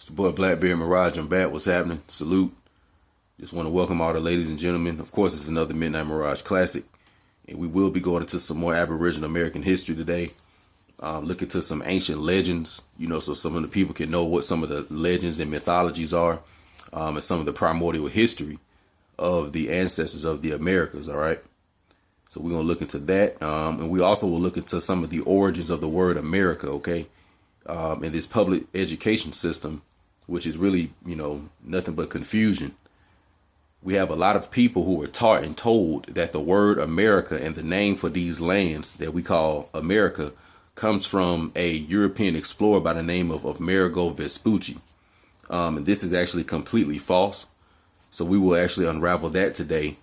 It's the boy Blackbeard Mirage. I'm back. What's happening? Salute. Just want to welcome all the ladies and gentlemen. Of course, it's another Midnight Mirage Classic. And we will be going into some more Aboriginal American history today. Look into some ancient legends, so some of the people can know what some of the legends and mythologies are. And some of the primordial history of the ancestors of the Americas, all right? So we're going to look into that. And we also will look into some of the origins of the word America, okay? In this public education system, which is really, nothing but confusion. We have a lot of people who were taught and told that the word America and the name for these lands that we call America comes from a European explorer by the name of Amerigo Vespucci. And this is actually completely false. So we will actually unravel that today.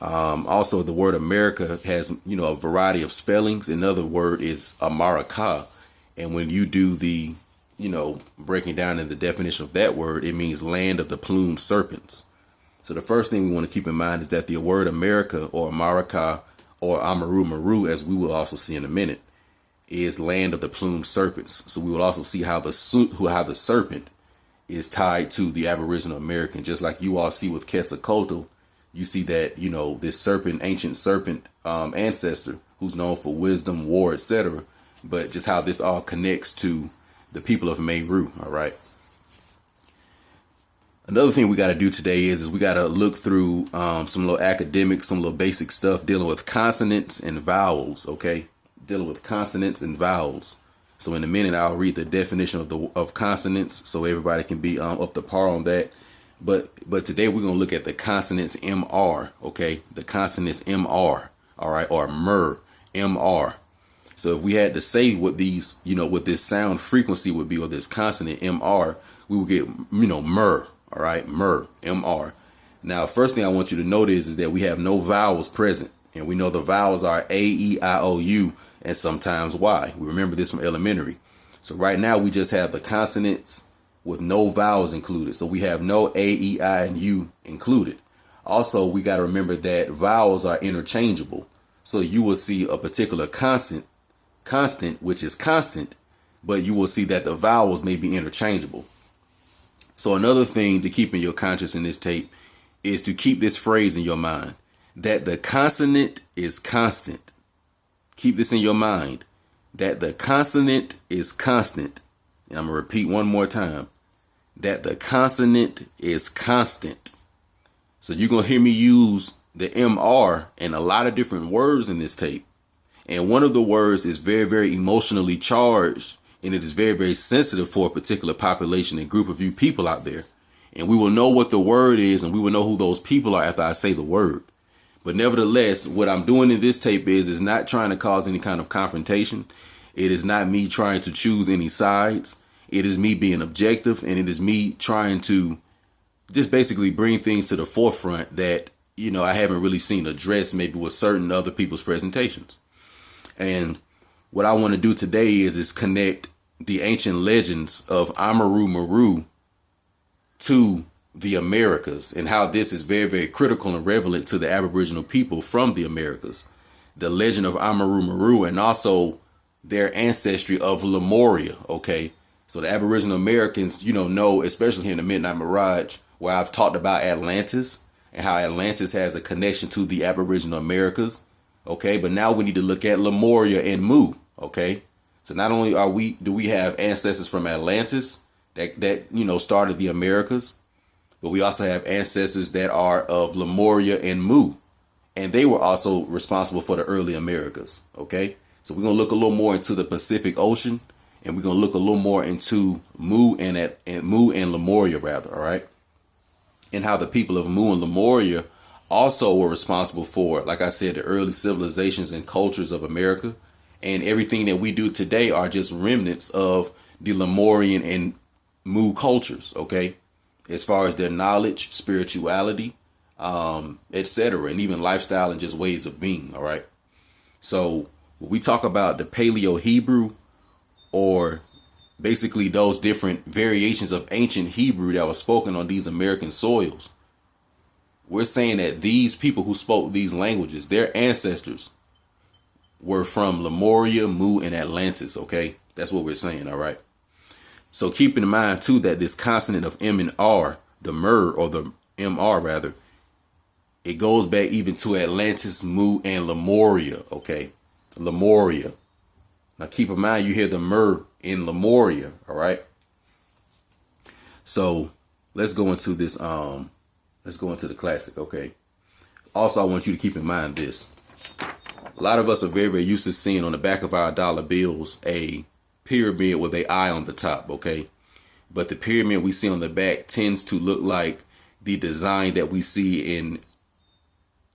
Also, the word America has, a variety of spellings. Another word is Amaraka. And when you do the, breaking down in the definition of that word, it means land of the plumed serpents. So the first thing we want to keep in mind is that the word America or Amaraka or Amaru Muru, as we will also see in a minute, is land of the plumed serpents. So we will also see how the serpent is tied to the Aboriginal American. Just like you all see with Quetzalcoatl, you see that, this serpent, ancient serpent ancestor who's known for wisdom, war, etc. But just how this all connects to the people of Meru, all right? Another thing we got to do today is we got to look through some little academic, some little basic stuff dealing with consonants and vowels, okay? Dealing with consonants and vowels. So in a minute, I'll read the definition of consonants so everybody can be up to par on that. But today we're going to look at the consonants MR, okay? The consonants MR, all right, or MER, MR. So if we had to say what these, what this sound frequency would be, or this consonant MR, we would get, MER, all right, MER, MR. Now, first thing I want you to notice is that we have no vowels present. And we know the vowels are A, E, I, O, U, and sometimes Y. We remember this from elementary. So right now we just have the consonants with no vowels included. So we have no A, E, I, and U included. Also, we got to remember that vowels are interchangeable. So you will see a particular constant, which is constant, but you will see that the vowels may be interchangeable. So another thing to keep in your conscious in this tape is to keep this phrase in your mind, that the consonant is constant. Keep this in your mind, that the consonant is constant. And I'm going to repeat one more time, that the consonant is constant. So you're going to hear me use the MR in a lot of different words in this tape. And one of the words is very, very emotionally charged, and it is very, very sensitive for a particular population and group of you people out there. And we will know what the word is, and we will know who those people are after I say the word. But nevertheless, what I'm doing in this tape is not trying to cause any kind of confrontation. It is not me trying to choose any sides. It is me being objective, and it is me trying to just basically bring things to the forefront that, I haven't really seen addressed maybe with certain other people's presentations. And what I want to do today is connect the ancient legends of Amaru Muru to the Americas, and how this is very, very critical and relevant to the Aboriginal people from the Americas. The legend of Amaru Muru, and also their ancestry of Lemuria, okay? So the Aboriginal Americans, know, especially here in the Midnight Mirage, where I've talked about Atlantis and how Atlantis has a connection to the Aboriginal Americas. Okay, but now we need to look at Lemuria and Mu. Okay, so not only do we have ancestors from Atlantis that started the Americas, but we also have ancestors that are of Lemuria and Mu, and they were also responsible for the early Americas. Okay, so we're gonna look a little more into the Pacific Ocean, and we're gonna look a little more into Mu and Lemuria rather. All right, and how the people of Mu and Lemuria also were responsible for, like I said, the early civilizations and cultures of America. And everything that we do today are just remnants of the Lemurian and Mu cultures, okay? As far as their knowledge, spirituality, etc., and even lifestyle and just ways of being, all right? So when we talk about the Paleo-Hebrew, or basically those different variations of ancient Hebrew that was spoken on these American soils, we're saying that these people who spoke these languages, their ancestors were from Lemuria, Mu, and Atlantis, okay? That's what we're saying, all right? So keep in mind too that this consonant of M and R, the Mer or the MR rather, it goes back even to Atlantis, Mu, and Lemuria. Okay, Lemuria. Now keep in mind you hear the Mer in Lemuria. All right. So let's go into this. Let's go into the classic. Okay. Also, I want you to keep in mind this. A lot of us are very, very used to seeing on the back of our dollar bills a pyramid with an eye on the top. Okay. But the pyramid we see on the back tends to look like the design that we see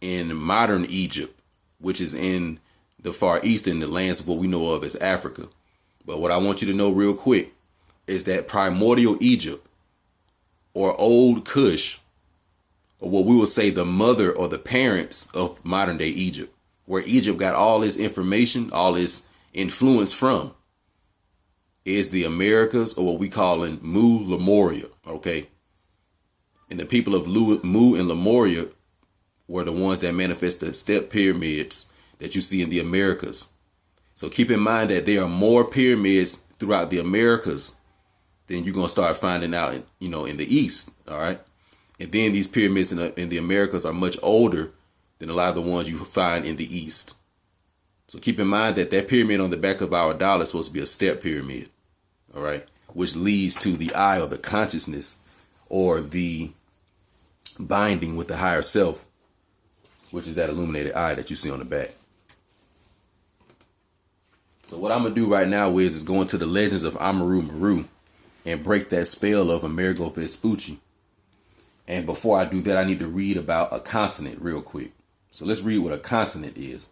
in modern Egypt, which is in the Far East, in the lands of what we know of as Africa. But what I want you to know real quick is that primordial Egypt, or old Kush, or what we will say the mother or the parents of modern day Egypt, where Egypt got all its information, all its influence from, is the Americas, or what we call in Mu Lemuria. Okay. And the people of Mu and Lemuria were the ones that manifest the step pyramids that you see in the Americas. So keep in mind that there are more pyramids throughout the Americas than you're going to start finding out, in the East. All right. And then these pyramids in the Americas are much older than a lot of the ones you find in the East. So keep in mind that pyramid on the back of our dollar is supposed to be a step pyramid. All right. Which leads to the eye of the consciousness, or the binding with the higher self, which is that illuminated eye that you see on the back. So what I'm going to do right now is go into the legends of Amaru Muru and break that spell of Amerigo Vespucci. And before I do that, I need to read about a consonant real quick. So let's read what a consonant is.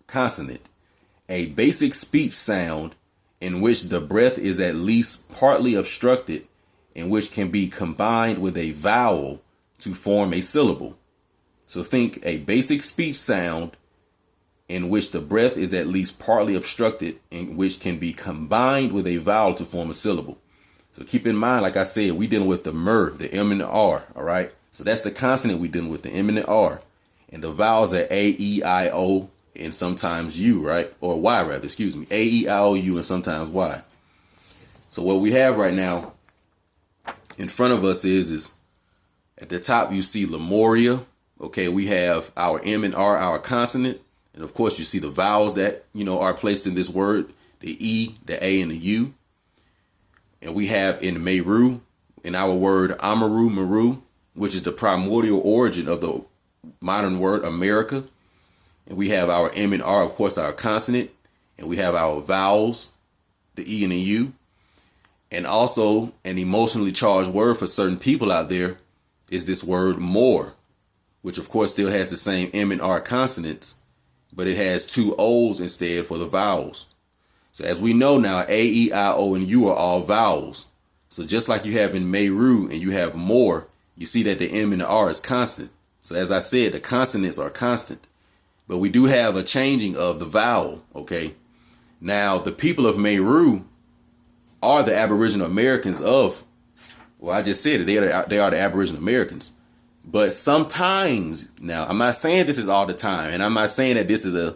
Consonant, a basic speech sound in which the breath is at least partly obstructed, in which can be combined with a vowel to form a syllable. So think a basic speech sound in which the breath is at least partly obstructed, in which can be combined with a vowel to form a syllable. So keep in mind, like I said, we dealing with the Mer, the M and the R. All right. So that's the consonant we dealing with, the M and the R. And the vowels are A, E, I, O, and sometimes U, right? Or Y rather, excuse me. A, E, I, O, U, and sometimes Y. So what we have right now in front of us is at the top you see Lemuria. Okay, we have our M and R, our consonant. And of course you see the vowels that, are placed in this word, the E, the A, and the U. And we have in Meru, in our word Amaru Muru, which is the primordial origin of the modern word America. And we have our M and R, of course, our consonant. And we have our vowels, the E and the U. And also an emotionally charged word for certain people out there is this word more, which of course still has the same M and R consonants, but it has two O's instead for the vowels. So as we know now, A, E, I, O, and U are all vowels. So just like you have in Meru and you have more, you see that the M and the R is constant. So as I said, the consonants are constant, but we do have a changing of the vowel. Okay. Now the people of Meru are the Aboriginal Americans of, well, I just said it, they are the Aboriginal Americans. But sometimes, now I'm not saying this is all the time, and I'm not saying that this is a,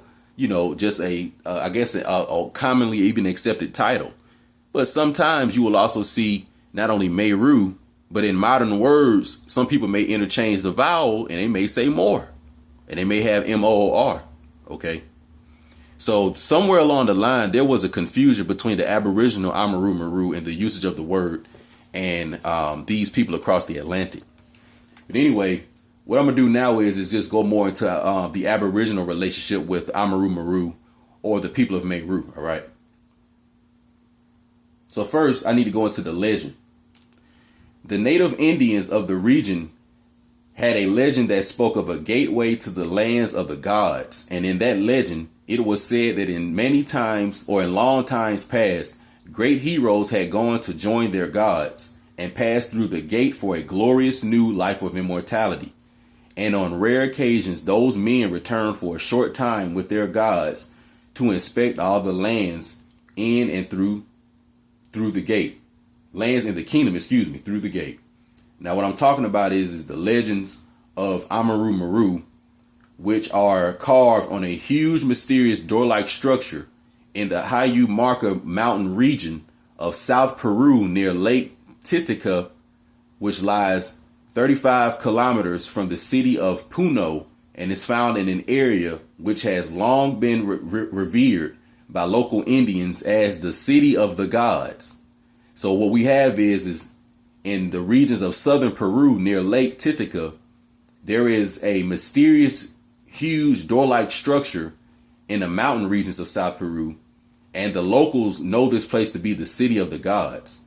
just I guess a commonly even accepted title. But sometimes you will also see not only Meru, but in modern words, some people may interchange the vowel and they may say more, and they may have M-O-O-R. Okay. So somewhere along the line, there was a confusion between the Aboriginal Amaru Muru and the usage of the word and these people across the Atlantic. But anyway, what I'm going to do now is just go more into the Aboriginal relationship with Amaru Muru, or the people of Meru. All right. So first, I need to go into the legend. The native Indians of the region had a legend that spoke of a gateway to the lands of the gods. And in that legend, it was said that in many times, or in long times past, great heroes had gone to join their gods and passed through the gate for a glorious new life of immortality. And on rare occasions, those men returned for a short time with their gods to inspect all the lands in and through the gate. Lands in the kingdom, through the gate. Now, what I'm talking about is the legends of Amaru Muru, which are carved on a huge, mysterious door-like structure in the Amaraka mountain region of South Peru near Lake Titicaca, which lies 35 kilometers from the city of Puno and is found in an area which has long been revered by local Indians as the city of the gods. So what we have is in the regions of southern Peru near Lake Titicaca, there is a mysterious, huge door-like structure in the mountain regions of South Peru, and the locals know this place to be the city of the gods.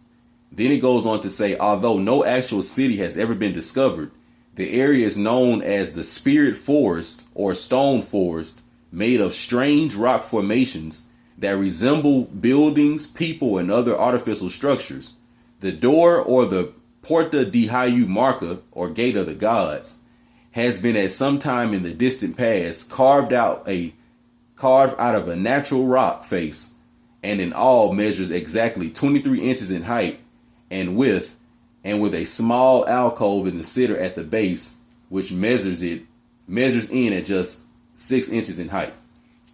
Then it goes on to say, although no actual city has ever been discovered, the area is known as the Spirit Forest or Stone Forest, made of strange rock formations that resemble buildings, people, and other artificial structures. The door, or the Porta de Amaraka, or Gate of the Gods, has been at some time in the distant past carved out of a natural rock face, and in all measures exactly 23 inches in height and width, and with a small alcove in the center at the base, which measures in at just 6 inches in height.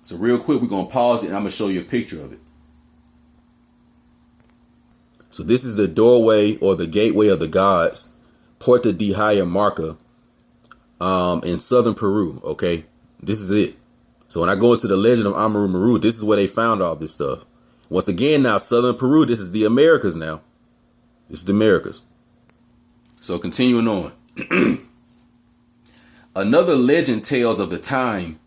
So real quick, we're going to pause it and I'm going to show you a picture of it. So this is the doorway or the gateway of the gods, Porta de Amaraka, in southern Peru. Okay, this is it. So when I go into the legend of Amaru Muru, this is where they found all this stuff. Once again, now southern Peru, this is the Americas now. This is the Americas. So continuing on. Another legend tells of the time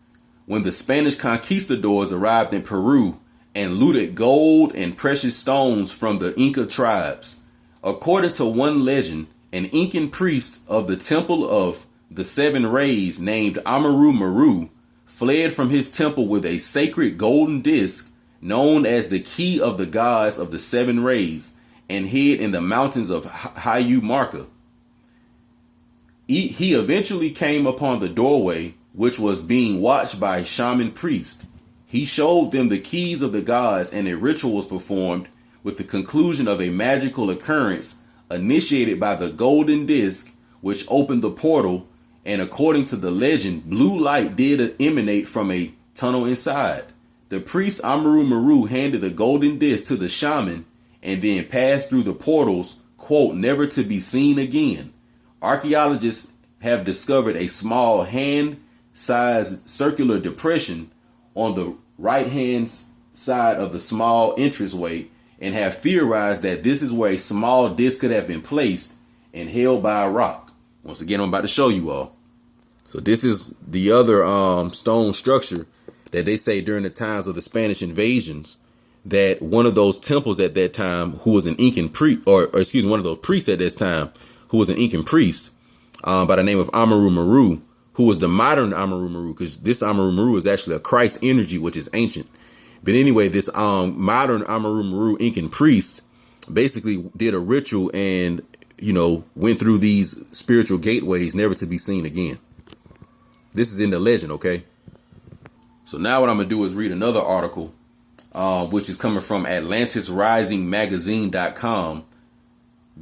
when the Spanish conquistadors arrived in Peru and looted gold and precious stones from the Inca tribes. According to one legend, an Incan priest of the Temple of the Seven Rays named Amaru Muru fled from his temple with a sacred golden disc known as the Key of the Gods of the Seven Rays and hid in the mountains of Amaraka. He eventually came upon the doorway, which was being watched by a shaman priest. He showed them the keys of the gods, and a ritual was performed with the conclusion of a magical occurrence initiated by the golden disc, which opened the portal, and according to the legend, blue light did emanate from a tunnel inside. The priest Amaru Muru handed the golden disc to the shaman and then passed through the portals, quote, never to be seen again. Archaeologists have discovered a small hand-sized circular depression on the right-hand side of the small entranceway and have theorized that this is where a small disc could have been placed and held by a rock. Once again, I'm about to show you all. So this is the other stone structure that they say during the times of the Spanish invasions, that one of those temples at that time, who was an Incan priest, or excuse me, one of those priests at this time, who was an Incan priest by the name of Amaru Muru, who was the modern Amaru Muru, because this Amaru Muru is actually a Christ energy, which is ancient. But anyway, this modern Amaru Muru Incan priest basically did a ritual and, you know, went through these spiritual gateways never to be seen again. This is in the legend, okay? So now what I'm going to do is read another article, which is coming from AtlantisRisingMagazine.com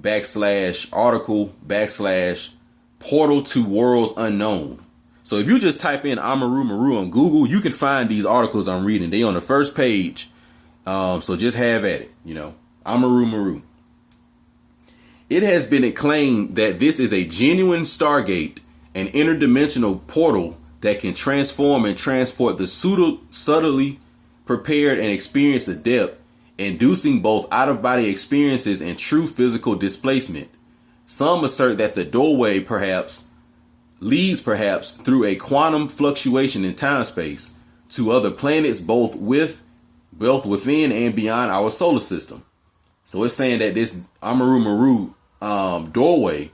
/article/portal to worlds unknown. So if you just type in Amaru Muru on Google, you can find these articles I'm reading. They on the first page. So just have at it, you know. Amaru Muru. It has been claimed that this is a genuine Stargate, an interdimensional portal that can transform and transport the subtly prepared and experienced adept, inducing both out-of-body experiences and true physical displacement. Some assert that the doorway leads through a quantum fluctuation in time-space to other planets, both within and beyond our solar system. So it's saying that this Amaru Muru doorway,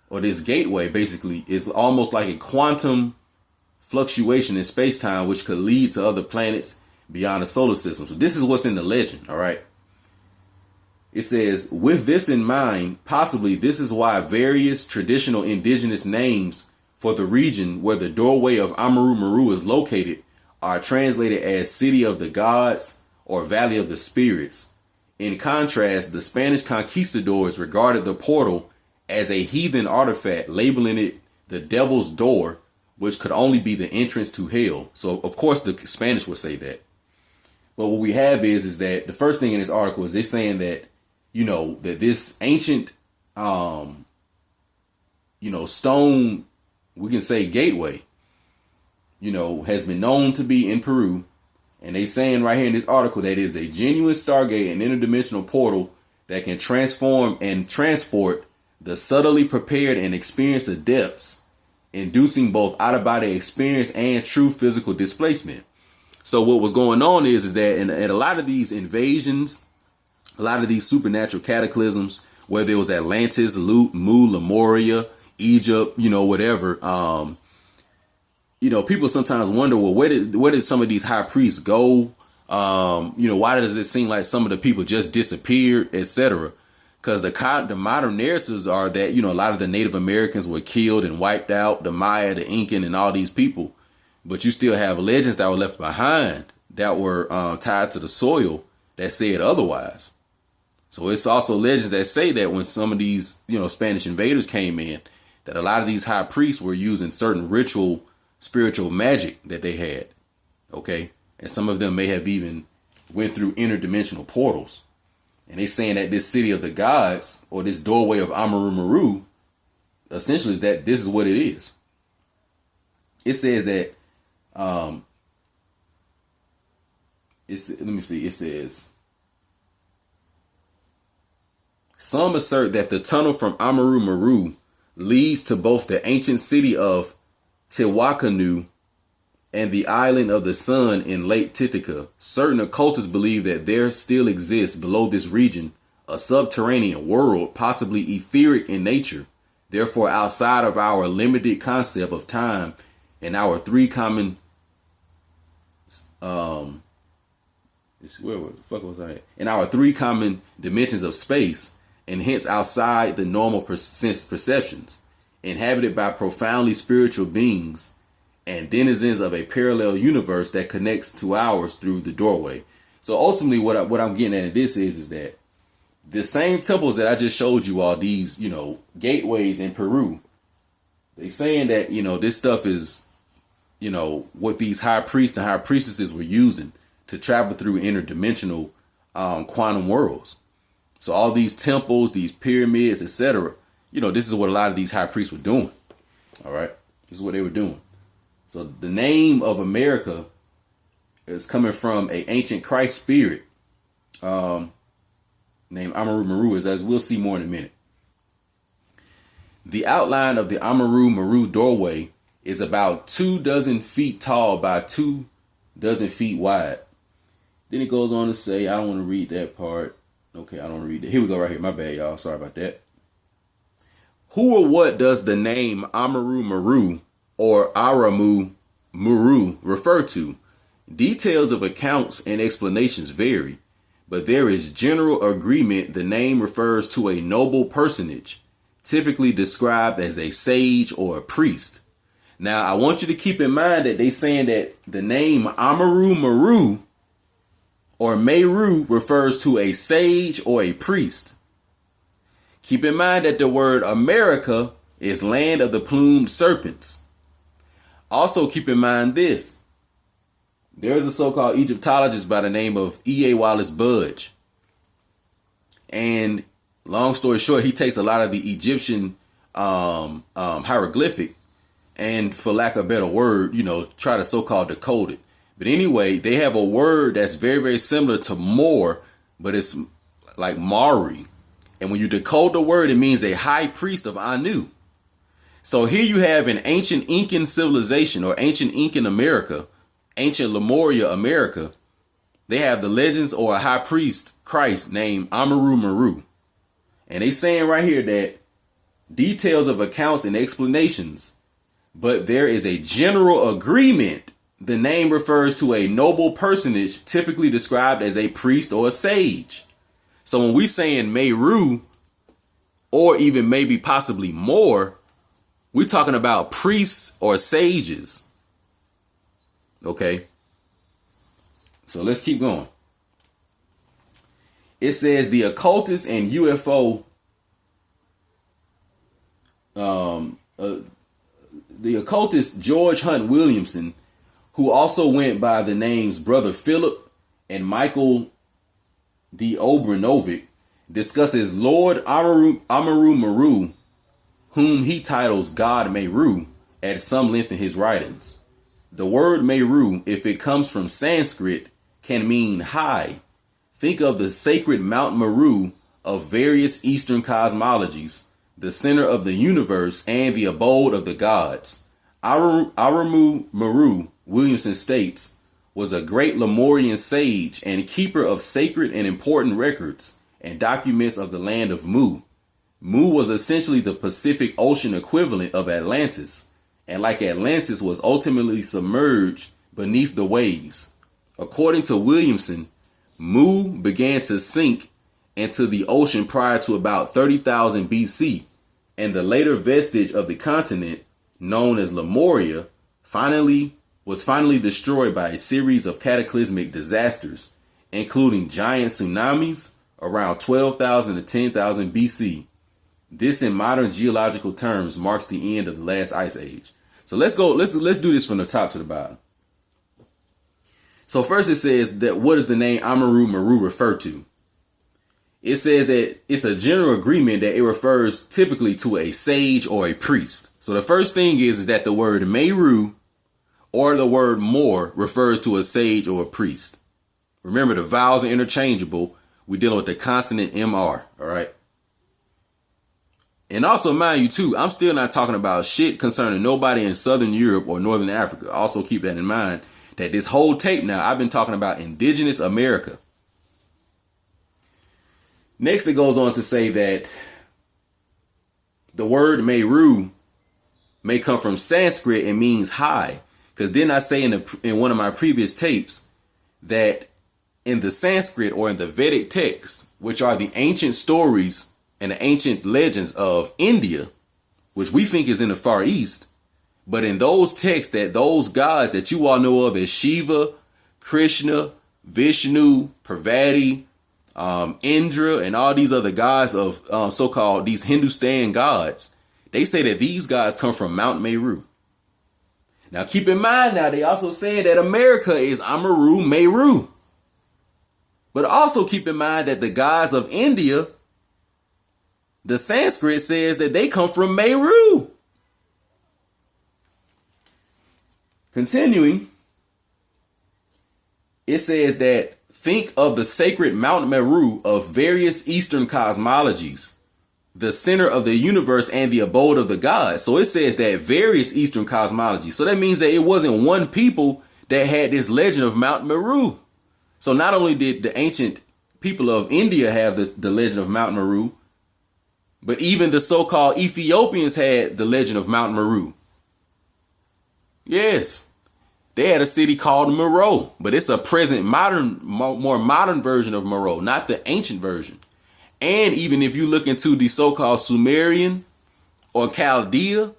or this gateway, basically is almost like a quantum fluctuation in space-time, which could lead to other planets beyond the solar system. So this is what's in the legend. All right. It says, with this in mind, possibly this is why various traditional indigenous names for the region where the doorway of Amaru Muru is located are translated as City of the Gods or Valley of the Spirits. In contrast, the Spanish conquistadors regarded the portal as a heathen artifact, labeling it the Devil's Door, which could only be the entrance to hell. So, of course, the Spanish would say that. But what we have is that the first thing in this article is they're saying that, that this ancient, stone, we can say gateway, has been known to be in Peru. And they saying right here in this article that it is a genuine Stargate, an interdimensional portal that can transform and transport the subtly prepared and experienced adepts, inducing both out-of-body experience and true physical displacement. So what was going on is that in a lot of these invasions, a lot of these supernatural cataclysms, whether it was Atlantis, Lemuria, Egypt, whatever, people sometimes wonder, well, where did some of these high priests go? Why does it seem like some of the people just disappeared, etc.? Because the modern narratives are that, a lot of the Native Americans were killed and wiped out, the Maya, the Incan, and all these people. But you still have legends that were left behind that were tied to the soil that said otherwise. So it's also legends that say that when some of these, Spanish invaders came in, that a lot of these high priests were using certain ritual, spiritual magic that they had. Okay. And some of them may have even went through interdimensional portals. And they saying that this city of the gods, or this doorway of Amaru Muru, essentially is that this is what it is. It says that, it says, some assert that the tunnel from Amaru Muru leads to both the ancient city of Tiwakanu and the island of the sun in Lake Titicaca. Certain occultists believe that there still exists below this region a subterranean world, possibly etheric in nature, therefore outside of our limited concept of time and our three common in our three common dimensions of space, and hence outside the normal sense perceptions, inhabited by profoundly spiritual beings and denizens of a parallel universe that connects to ours through the doorway. So ultimately what I'm getting at in this is that the same temples that I just showed you all, these, gateways in Peru, they saying that, this stuff is, what these high priests and high priestesses were using to travel through interdimensional quantum worlds. So all these temples, these pyramids, etc., this is what a lot of these high priests were doing. All right. This is what they were doing. So the name of America is coming from an ancient Christ spirit named Amaru Muru, as we'll see more in a minute. The outline of the Amaru Muru doorway is about 24 feet tall by 24 feet wide. Then it goes on to say, I don't want to read that part. Okay, I don't want to read that. Here we go right here. My bad, y'all. Sorry about that. Who or what does the name Amaru Muru or Amaru Muru refer to? Details of accounts and explanations vary, but there is general agreement the name refers to a noble personage, typically described as a sage or a priest. Now, I want you to keep in mind that they saying that the name Amaru Muru or Meru refers to a sage or a priest. Keep in mind that the word America is land of the Plumed Serpents. Also keep in mind this. There is a so-called Egyptologist by the name of E.A. Wallace Budge. And long story short, he takes a lot of the Egyptian hieroglyphic and, for lack of a better word, try to so-called decode it. But anyway, they have a word that's very, very similar to Moor, but it's like Mari. And when you decode the word, it means a high priest of Anu. So here you have an ancient Incan civilization, or ancient Incan America, ancient Lemuria America. They have the legends or a high priest Christ named Amaru Muru. And they saying right here that details of accounts and explanations, but there is a general agreement. The name refers to a noble personage, typically described as a priest or a sage. So when we saying Meru, or even maybe possibly more, we're talking about priests or sages. Okay. So let's keep going. It says the occultist and UFO, the occultist George Hunt Williamson, who also went by the names Brother Philip and Michael D. Obrenovic discusses Lord Amaru Muru, whom he titles God Meru, at some length in his writings. The word Meru, if it comes from Sanskrit, can mean high. Think of the sacred Mount Meru of various Eastern cosmologies, the center of the universe and the abode of the gods. Amaru Muru, Williamson states, was a great Lemurian sage and keeper of sacred and important records and documents of the land of Mu. Mu was essentially the Pacific Ocean equivalent of Atlantis, and like Atlantis was ultimately submerged beneath the waves. According to Williamson, Mu began to sink into the ocean prior to about 30,000 BC, and the later vestige of the continent, known as Lemuria, was finally destroyed by a series of cataclysmic disasters, including giant tsunamis around 12,000 to 10,000 BC. This, in modern geological terms, marks the end of the last ice age. So let's do this from the top to the bottom. So first it says that what does the name Amaru Muru refer to? It says that it's a general agreement that it refers typically to a sage or a priest. So the first thing is that the word Meru or the word Mor refers to a sage or a priest. Remember, the vowels are interchangeable. We're dealing with the consonant MR, all right? And also, mind you, too, I'm still not talking about shit concerning nobody in Southern Europe or Northern Africa. Also keep that in mind, that this whole tape now, I've been talking about Indigenous America. Next, it goes on to say that the word Meru may come from Sanskrit and means high. Because didn't I say in one of my previous tapes that in the Sanskrit or in the Vedic text, which are the ancient stories and the ancient legends of India, which we think is in the Far East, but in those texts, that those gods that you all know of as Shiva, Krishna, Vishnu, Parvati, Indra, and all these other gods of so-called these Hindustan gods, they say that these gods come from Mount Meru. Now keep in mind now, they also say that America is Amaru Muru. But also keep in mind that the gods of India, the Sanskrit says that they come from Meru. Continuing, it says that think of the sacred Mount Meru of various Eastern cosmologies, the center of the universe and the abode of the gods. So it says that various Eastern cosmologies. So that means that it wasn't one people that had this legend of Mount Meru. So not only did the ancient people of India have the legend of Mount Meru, but even the so-called Ethiopians had the legend of Mount Meru. Yes, they had a city called Meru, but it's a present modern, more modern version of Meru, not the ancient version. And even if you look into the so-called Sumerian or Chaldea,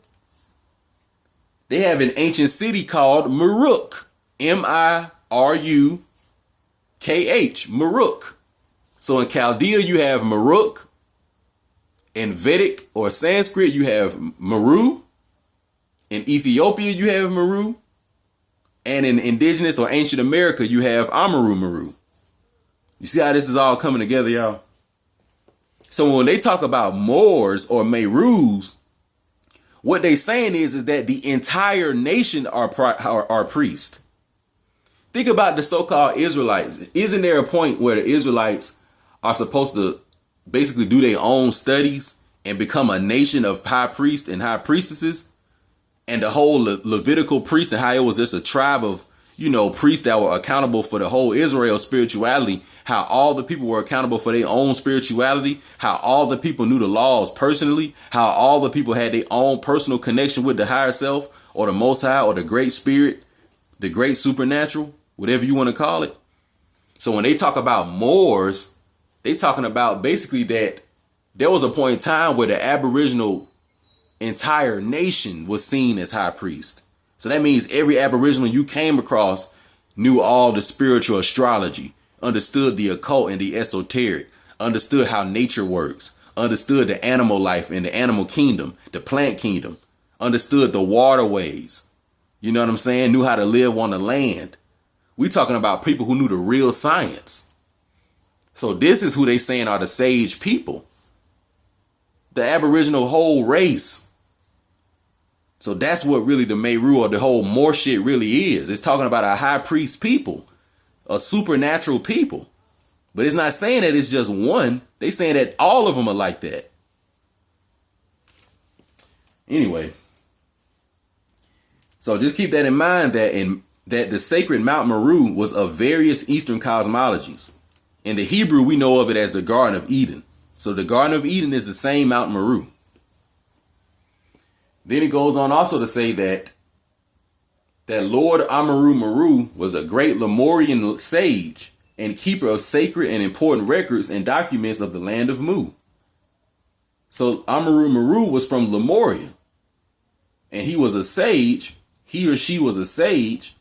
they have an ancient city called Maruk, Mirukh, Maruk. So in Chaldea, you have Maruk. In Vedic or Sanskrit, you have Meru. In Ethiopia, you have Meru. And in Indigenous or Ancient America, you have Amaru Muru. You see how this is all coming together, y'all? So when they talk about Moors or Merus, what they saying is that the entire nation are priests. Think about the so-called Israelites. Isn't there a point where the Israelites are supposed to basically do their own studies and become a nation of high priests and high priestesses? And the whole Levitical priest, and how it was just a tribe of, priests that were accountable for the whole Israel spirituality, how all the people were accountable for their own spirituality, how all the people knew the laws personally, how all the people had their own personal connection with the higher self or the Most High or the Great Spirit, the Great Supernatural, whatever you want to call it. So when they talk about Moors, they talking about basically that there was a point in time where the Aboriginal entire nation was seen as high priest. So that means every Aboriginal you came across knew all the spiritual astrology, understood the occult and the esoteric, understood how nature works, understood the animal life in the animal kingdom, the plant kingdom, understood the waterways. You know what I'm saying? Knew how to live on the land. We talking about people who knew the real science. So this is who they saying are the sage people. The Aboriginal whole race. So that's what really the Meru or the whole more shit really is. It's talking about a high priest people, a supernatural people. But it's not saying that it's just one. They saying that all of them are like that. Anyway, so just keep that in mind that the sacred Mount Meru was of various Eastern cosmologies. In the Hebrew, we know of it as the Garden of Eden. So the Garden of Eden is the same Mount Meru. Then it goes on also to say that Lord Amaru Muru was a great Lemurian sage and keeper of sacred and important records and documents of the land of Mu. So Amaru Muru was from Lemuria, and he was a sage. He or she was a sage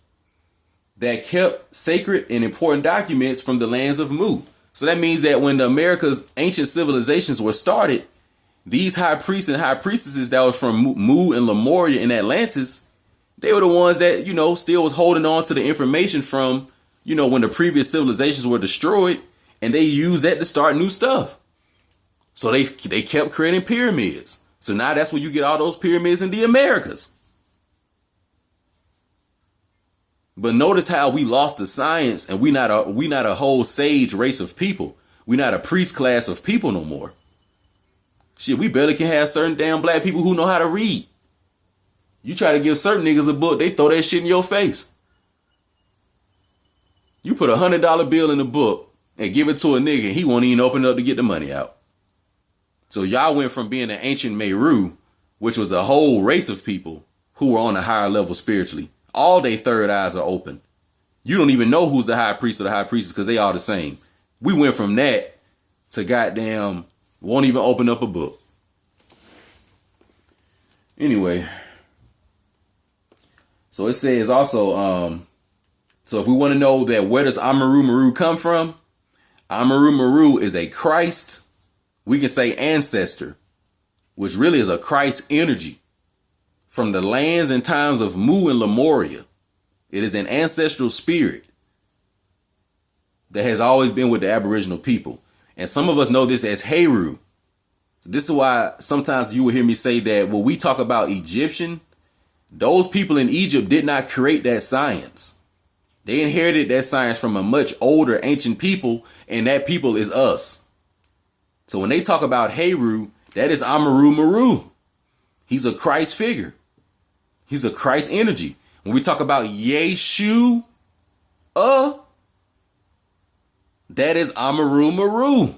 that kept sacred and important documents from the lands of Mu. So that means that when the America's ancient civilizations were started, these high priests and high priestesses that was from Mu and Lemuria in Atlantis, they were the ones that, still was holding on to the information from, when the previous civilizations were destroyed, and they used that to start new stuff. So they kept creating pyramids. So now that's where you get all those pyramids in the Americas. But notice how we lost the science, and we not a whole sage race of people. We not a priest class of people no more. Shit, we barely can have certain damn black people who know how to read. You try to give certain niggas a book, they throw that shit in your face. You put $100 bill in the book and give it to a nigga, and he won't even open it up to get the money out. So y'all went from being an ancient Meru, which was a whole race of people who were on a higher level spiritually. All their third eyes are open. You don't even know who's the high priest or the high priestess because they all the same. We went from that to goddamn won't even open up a book. Anyway, so it says also, so if we want to know that where does Amaru Muru come from? Amaru Muru is a Christ, we can say ancestor, which really is a Christ energy from the lands and times of Mu and Lemuria. It is an ancestral spirit that has always been with the Aboriginal people. And some of us know this as Heru. So this is why sometimes you will hear me say that when we talk about Egyptian, those people in Egypt did not create that science. They inherited that science from a much older ancient people, and that people is us. So when they talk about Heru, that is Amaru Muru. He's a Christ figure. He's a Christ energy. When we talk about Yeshu, that is Amaru Muru.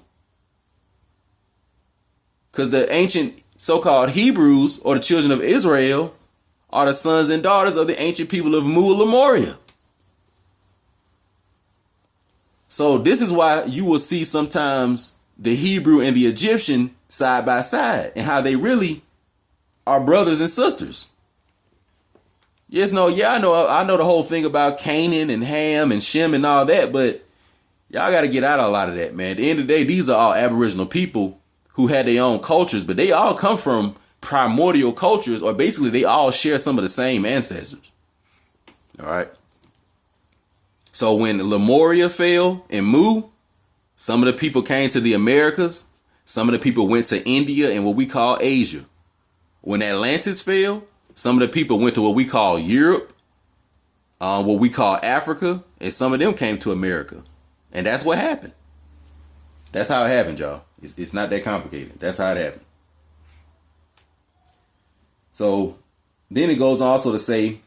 Because the ancient so-called Hebrews, or the children of Israel, are the sons and daughters of the ancient people of Mu Lemuria. So this is why you will see sometimes the Hebrew and the Egyptian side by side, and how they really are brothers and sisters. I know the whole thing about Canaan and Ham and Shem and all that, but y'all got to get out of a lot of that, man. At the end of the day, these are all Aboriginal people who had their own cultures, but they all come from primordial cultures, or basically they all share some of the same ancestors. All right. So when Lemuria fell and Mu, some of the people came to the Americas. Some of the people went to India and what we call Asia. When Atlantis fell, some of the people went to what we call Europe, what we call Africa, and some of them came to America. And that's what happened. That's how it happened, y'all. It's not that complicated. That's how it happened. So then it goes also to say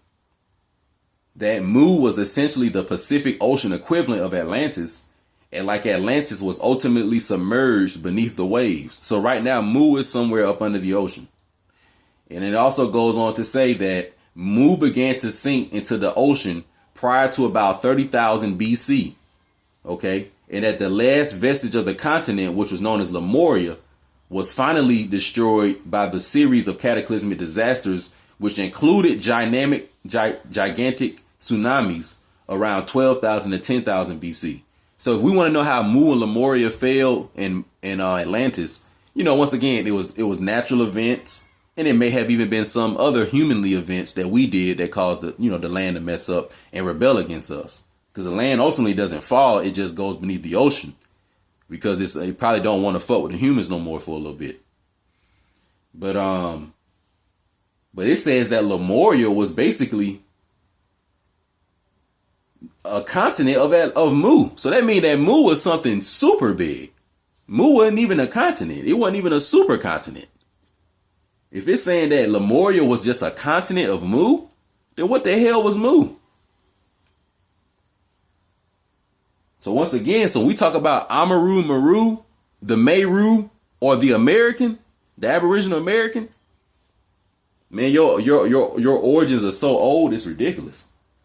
that Mu was essentially the Pacific Ocean equivalent of Atlantis, and like Atlantis was ultimately submerged beneath the waves. So right now, Mu is somewhere up under the ocean. And it also goes on to say that Mu began to sink into the ocean prior to about 30,000 BC. Okay. And that the last vestige of the continent, which was known as Lemuria, was finally destroyed by the series of cataclysmic disasters, which included gigantic tsunamis around 12,000 to 10,000 BC. So if we want to know how Mu and Lemuria fell in Atlantis, once again, it was natural events, and it may have even been some other humanly events that we did that caused the land to mess up and rebel against us. Because the land ultimately doesn't fall. It just goes beneath the ocean. Because they probably don't want to fuck with the humans no more for a little bit. But it says that Lemuria was basically a continent of Mu. So that means that Mu was something super big. Mu wasn't even a continent. It wasn't even a supercontinent. If it's saying that Lemuria was just a continent of Mu, then what the hell was Mu? So once again, so we talk about Amaru Muru, the Meru, or the American, the Aboriginal American. Man, your origins are so old, it's ridiculous.